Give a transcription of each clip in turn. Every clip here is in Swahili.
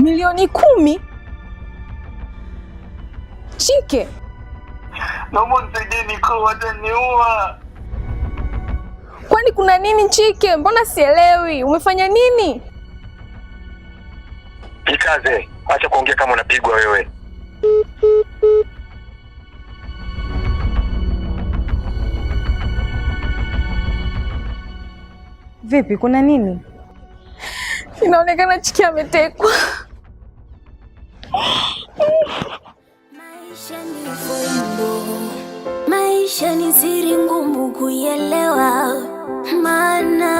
Milioni 10? Chike, naomba nisaidie, niko wataniua. Kwani kuna nini Chike? Mbona sielewi? Umefanya nini? Jikaze, acha kuongea kama unapigwa wewe. Vipi, kuna nini? Inaonekana Chike ametekwa. Maisha ni fumbo, maisha ni siri ngumu kuielewa, maana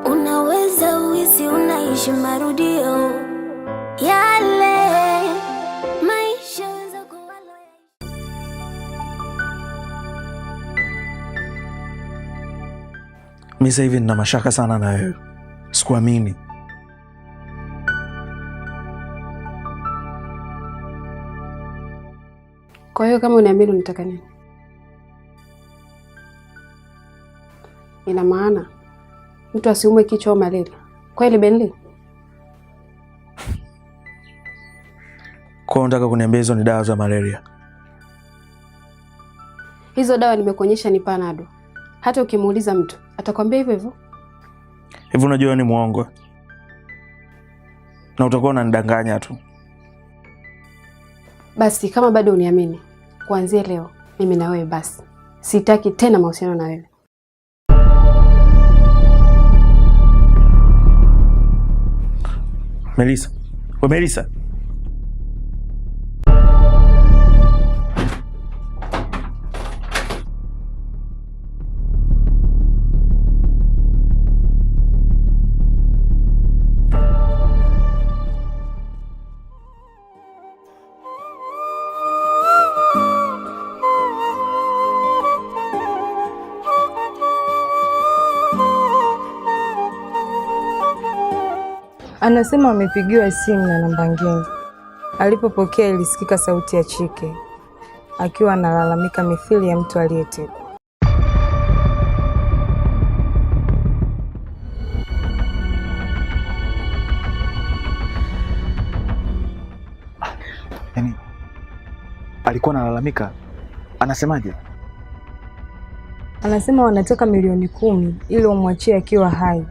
unaweza uhisi unaishi marudio yale maisha weza kuwalo. Mimi sasa hivi nina mashaka sana na wewe. Sikuamini. Kwa hiyo kama uniamini unataka nini? Ina maana mtu asiumwe kichwa au malaria. Kweli Benli? Kwa unataka kuniambia hizo ni dawa za malaria? Hizo dawa nimekuonyesha ni Panado. Hata ukimuuliza mtu atakwambia hivyo hivyo. Hivi unajua ni muongo. Na utakuwa unanidanganya tu. Basi kama bado uniamini, kuanzia leo mimi na wewe basi. Sitaki tena mahusiano na wewe. Melissa. Wewe Melissa. Anasema amepigiwa simu na namba ngeni. Alipopokea ilisikika sauti ya Chike akiwa analalamika mithili ya mtu aliyetekwa. Yaani alikuwa analalamika. Anasemaje? Anasema wanataka milioni 10 ili wamwachie akiwa hai.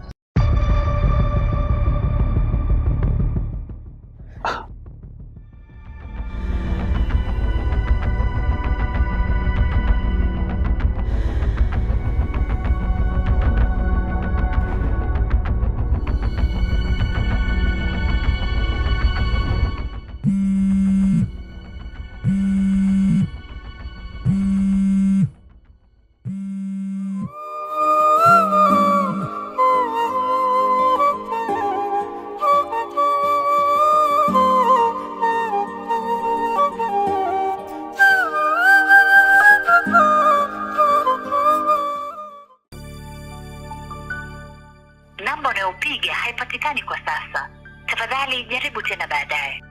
Namba unayopiga haipatikani kwa sasa. Tafadhali jaribu tena baadaye.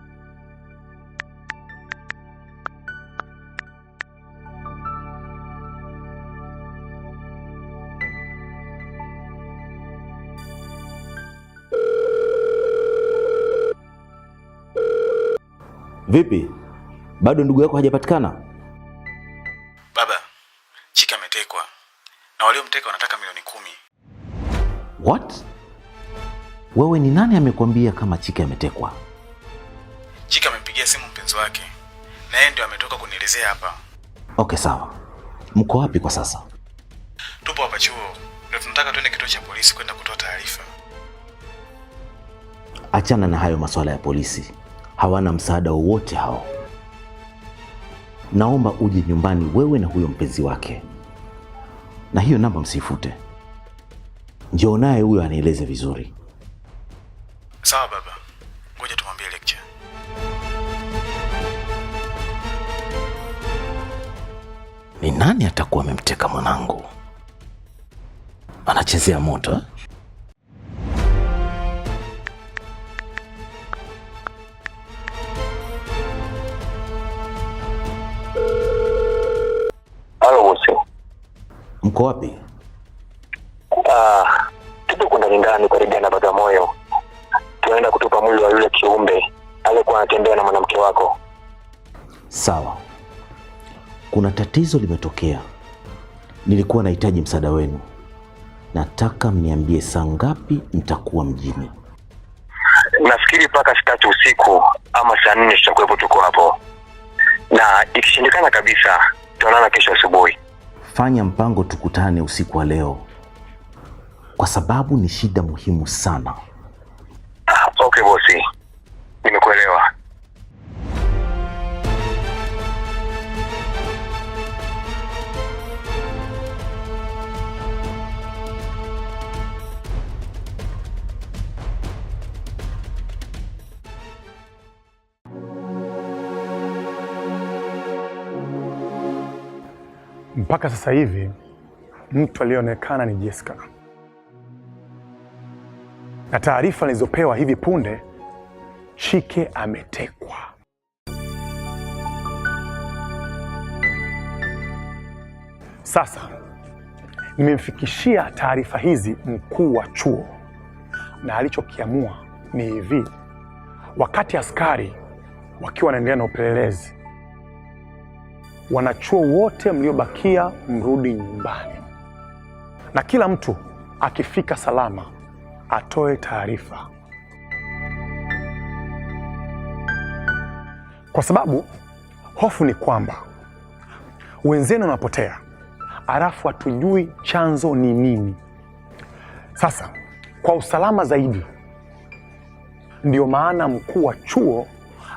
Vipi? Bado ndugu yako hajapatikana? Baba, Chike ametekwa. Na waliomteka wanataka milioni 10. What? Wewe ni nani amekwambia kama Chike ametekwa? Chike amempigia simu mpenzi wake. Na yeye ndio ametoka kunielezea hapa. Okay, sawa. Mko wapi kwa sasa? Tupo hapa chuo. Ndio tunataka twende kituo cha polisi kwenda kutoa taarifa. Achana na hayo masuala ya polisi. Hawana msaada wowote hao. Naomba uje nyumbani wewe na huyo mpenzi wake. Na hiyo namba msifute. Njoo naye huyo anieleze vizuri. Sawa baba. Ngoja tumwambie lecture. Ni nani atakuwa amemteka mwanangu? Anachezea moto, eh? Halo bosi. Mko wapi? Tupo ndani karibia na Bagamoyo. tunaenda kutupa mwili wa yule kiumbe aliyekuwa anatembea na mwanamke wako. Sawa. Kuna tatizo limetokea. Nilikuwa nahitaji msaada wenu. Nataka mniambie saa ngapi mtakuwa mjini. Nafikiri mpaka 3 usiku ama saa 4 tutakuwepo tuko hapo. Na ikishindikana kabisa, tutaonana kesho asubuhi. Fanya mpango tukutane usiku wa leo. Kwa sababu ni shida muhimu sana. Okay bosi. Nimekuelewa. Mpaka sasa hivi mtu aliyeonekana ni Jessica. Na taarifa nilizopewa hivi punde, Chike ametekwa. Sasa nimemfikishia taarifa hizi mkuu wa chuo, na alichokiamua ni hivi: wakati askari wakiwa wanaendelea na upelelezi, wanachuo wote mliobakia mrudi nyumbani, na kila mtu akifika salama atoe taarifa, kwa sababu hofu ni kwamba wenzenu wanapotea alafu hatujui chanzo ni nini. Sasa kwa usalama zaidi, ndio maana mkuu wa chuo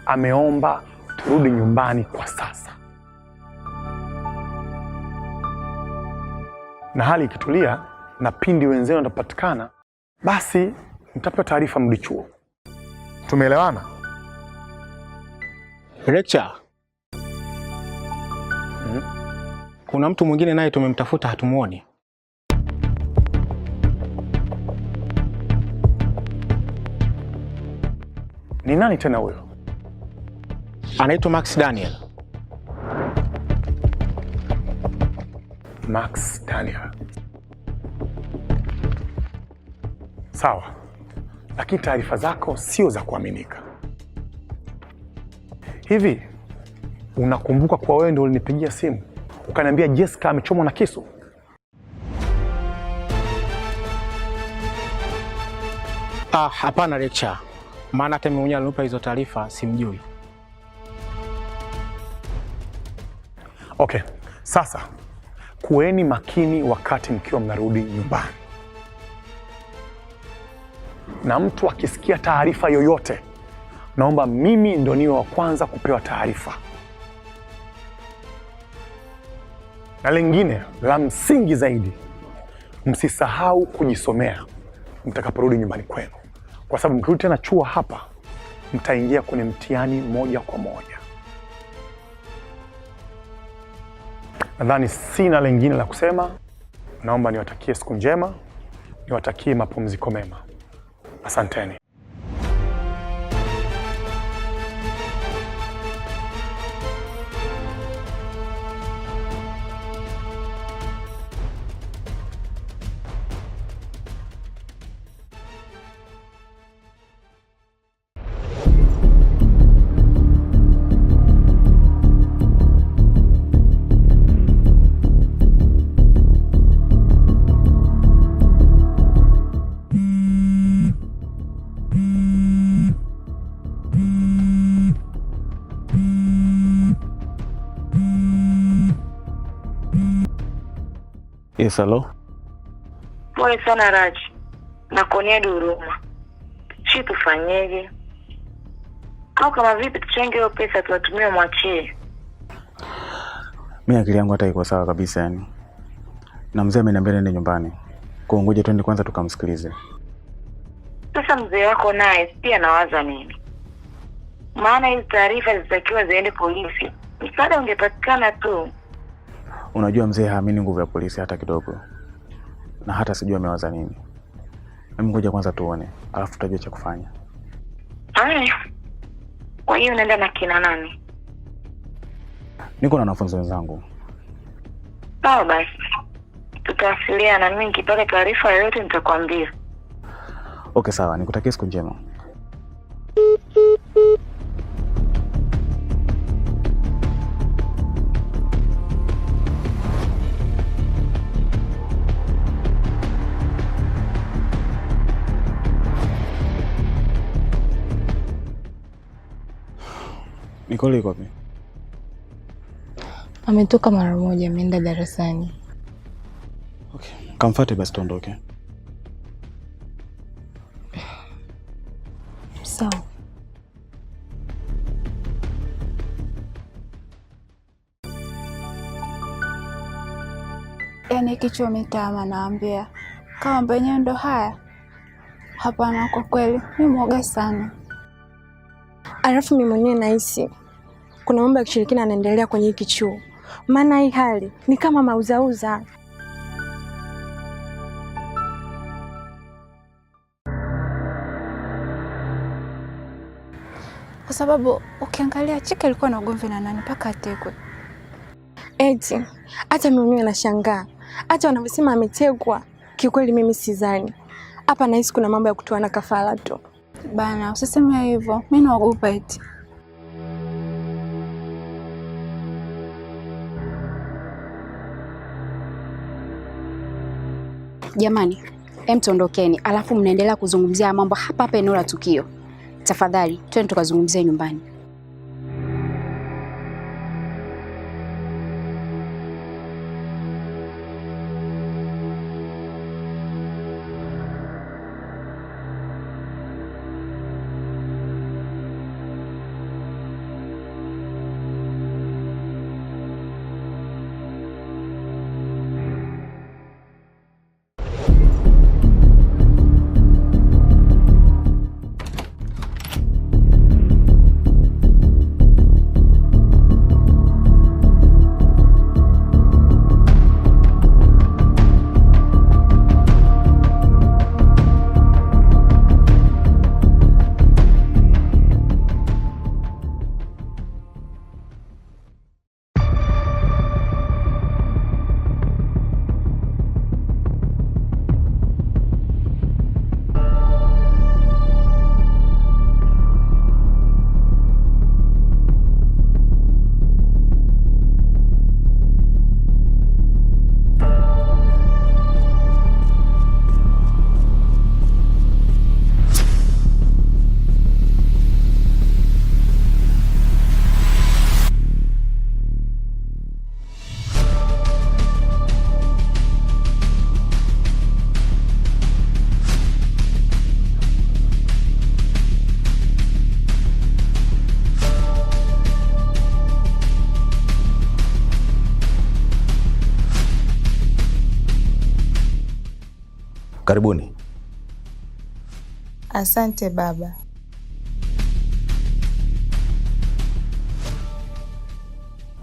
ameomba turudi nyumbani kwa sasa, na hali ikitulia na pindi wenzenu watapatikana, basi mtapewa taarifa mrudi chuo. Tumeelewana? Lecture. Kuna mtu mwingine naye tumemtafuta hatumuoni. Ni nani tena huyo? Anaitwa Max Daniel. Max Daniel. Sawa, lakini taarifa zako sio za kuaminika. Hivi unakumbuka kwa wewe ndio ulinipigia simu ukaniambia Jessica amechomwa na kisu? Hapana lecture. Maana hata mimi mwenyewe alinipa hizo taarifa simjui. Okay, sasa kuweni makini wakati mkiwa mnarudi nyumbani, na mtu akisikia taarifa yoyote, naomba mimi ndo niwe wa kwanza kupewa taarifa. Na lingine la msingi zaidi, msisahau kujisomea mtakaporudi nyumbani kwenu, kwa sababu mkirudi tena chuo hapa mtaingia kwenye mtihani moja kwa moja. Nadhani sina lingine la kusema. Naomba niwatakie siku njema, niwatakie mapumziko mema. Asanteni. Yes, hello. Pole sana Raj. Nakuonea huruma. Si tufanyeje? Au kama vipi tuchenge hiyo pesa tuwatumie mwachie? Mimi akili yangu hata iko sawa kabisa yani. Na mzee ameniambia nende nyumbani. Kwa ngoja twende kwanza tukamsikilize. Sasa mzee wako naye pia nawaza nini? Maana hizo taarifa zitakiwa ziende polisi. Msaada ungepatikana tu. Unajua mzee haamini nguvu ya polisi hata kidogo. Na hata sijui amewaza nini. Hebu ngoja kwanza tuone, alafu tutajua cha kufanya. Kwa hiyo unaenda na kina nani? Niko na wanafunzi wenzangu. Sawa basi. Tutawasiliana, mimi nikipata taarifa yoyote nitakwambia. Okay sawa, nikutakia siku njema. Nicole yuko wapi? Ametoka mara moja, ameenda darasani. Okay, kamfuate basi tuondoke. Sawa. Yaani kichwa umetama, naambia kama mbenyewe ndo haya. Hapana, kwa kweli mimi mwoga sana. Alafu mimi mwenyewe nahisi kuna mambo ya kishirikina yanaendelea kwenye hiki chuo. Maana hii hali ni kama mauzauza. Kwa sababu ukiangalia Chike alikuwa na ugomvi na nani mpaka atekwe. Eti hata mimi mwenyewe nashangaa. Hata wanavyosema ametekwa, kiukweli mimi sidhani. Hapa nahisi kuna mambo ya kutoana kafara tu. Bana, usiseme hivyo. Mimi naogopa eti. Jamani, tuondokeni, alafu mnaendelea kuzungumzia mambo hapa hapa eneo la tukio. Tafadhali, twende tukazungumzie nyumbani. Karibuni. Asante baba.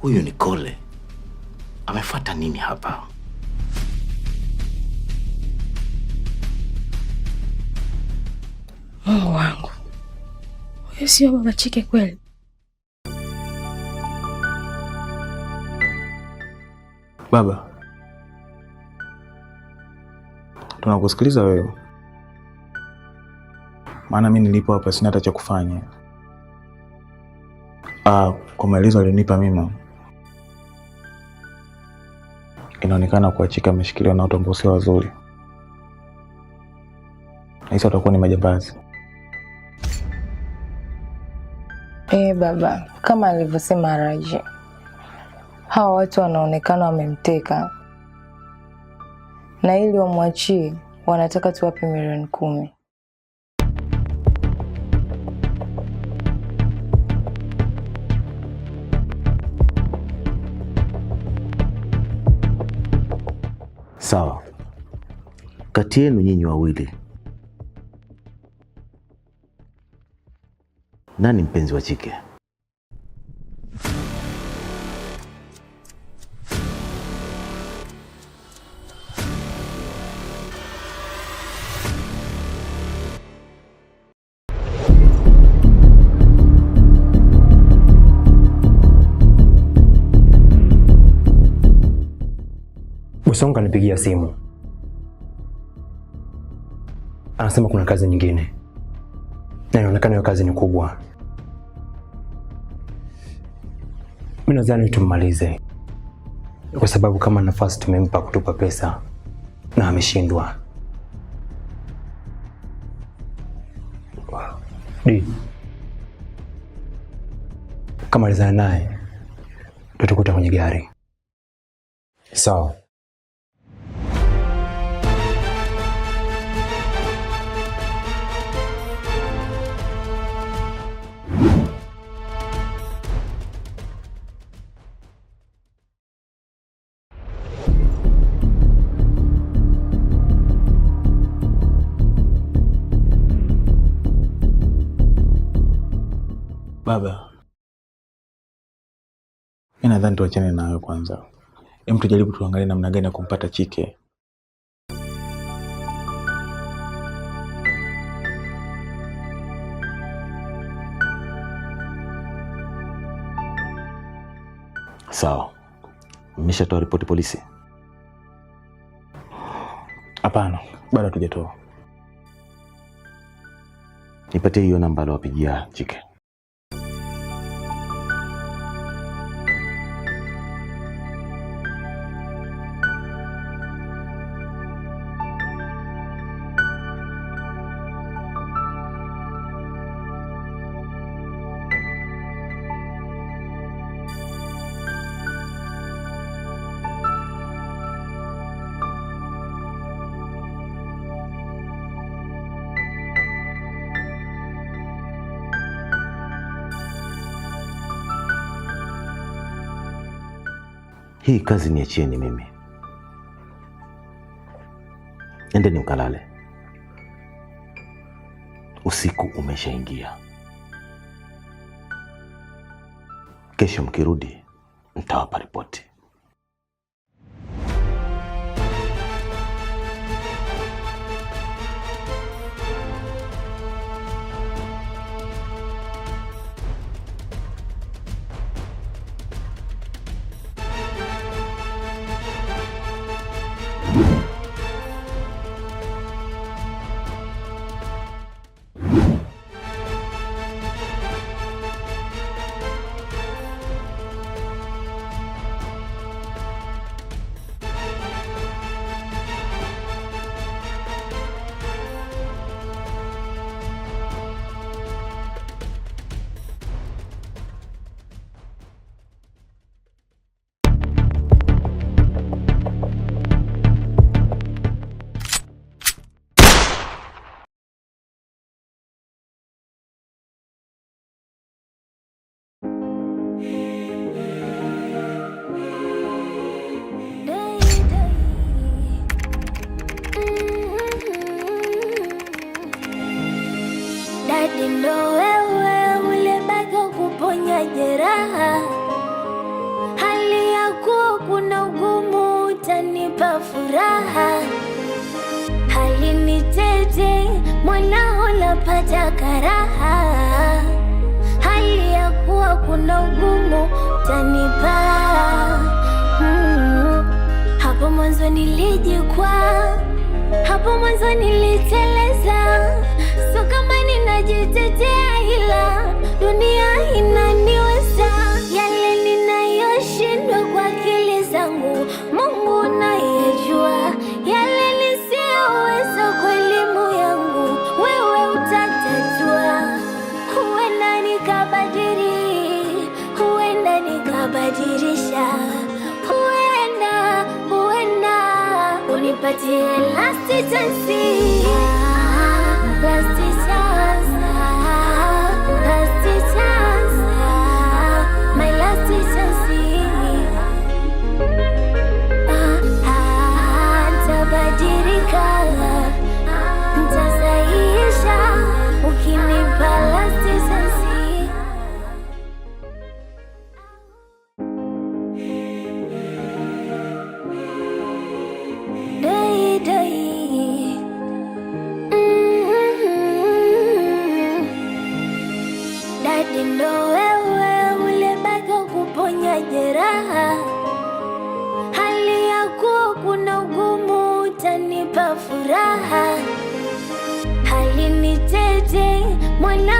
Huyu Nicole amefuata nini hapa? Mungu wangu. Huyu sio baba Chike kweli? Baba, tunakusikiliza wewe. Maana mimi nilipo hapa sina hata cha kufanya. Kwa maelezo alinipa mimi, inaonekana kuwa Chike ameshikiliwa na watu ambao sio wazuri. Hizo watakuwa ni majambazi. Baba, kama alivyosema Raji, hawa watu wanaonekana wamemteka, na ili wamwachie wanataka tuwape milioni 10. Sawa. Kati yenu nyinyi wawili, nani mpenzi wa Chike? Usonga nipigia simu. Anasema kuna kazi nyingine. Na inaonekana hiyo kazi ni kubwa. Mimi nadhani tumalize. Kwa sababu kama nafasi tumempa kutupa pesa na ameshindwa. kamalizana naye tutakuta kwenye gari. Sawa. Baba, mimi nadhani tuachane nayo kwanza. Hem, tujaribu tuangalie namna gani ya kumpata Chike. Sawa. Mmeshatoa ripoti polisi? Hapana, bado hatujatoa. Nipatie hiyo namba aliyopigia Chike. Hii kazi niachieni mimi. Endeni mkalale. Usiku umeshaingia. Kesho mkirudi nitawapa ripoti. Ndo wewe ulebaki kuponya jeraha, hali yako kuna ugumu, utanipa furaha. Hali ni tete, mwanao lapata karaha, hali yako kuna ugumu, utanipa. Hapo mwanzo nilijikwaa, hapo mwanzo niliteleza, so kama ninajitetea ila dunia inaniweza. Yale ninayoshindwa kwa akili zangu Mungu nayejua, yale nisiyoweza kwa elimu yangu wewe utatatua. Huenda nikabadili, huenda nikabadilisha, huenda unipatie last chance. Last chance, last chance, my last chance. Nitabadilika, nitasahihisha ukinipa last chance. Dadi, ndo wewe ulebaki kuponya jeraha, hali yako kuna ugumu, utanipa furaha. Hali ni tete, mwana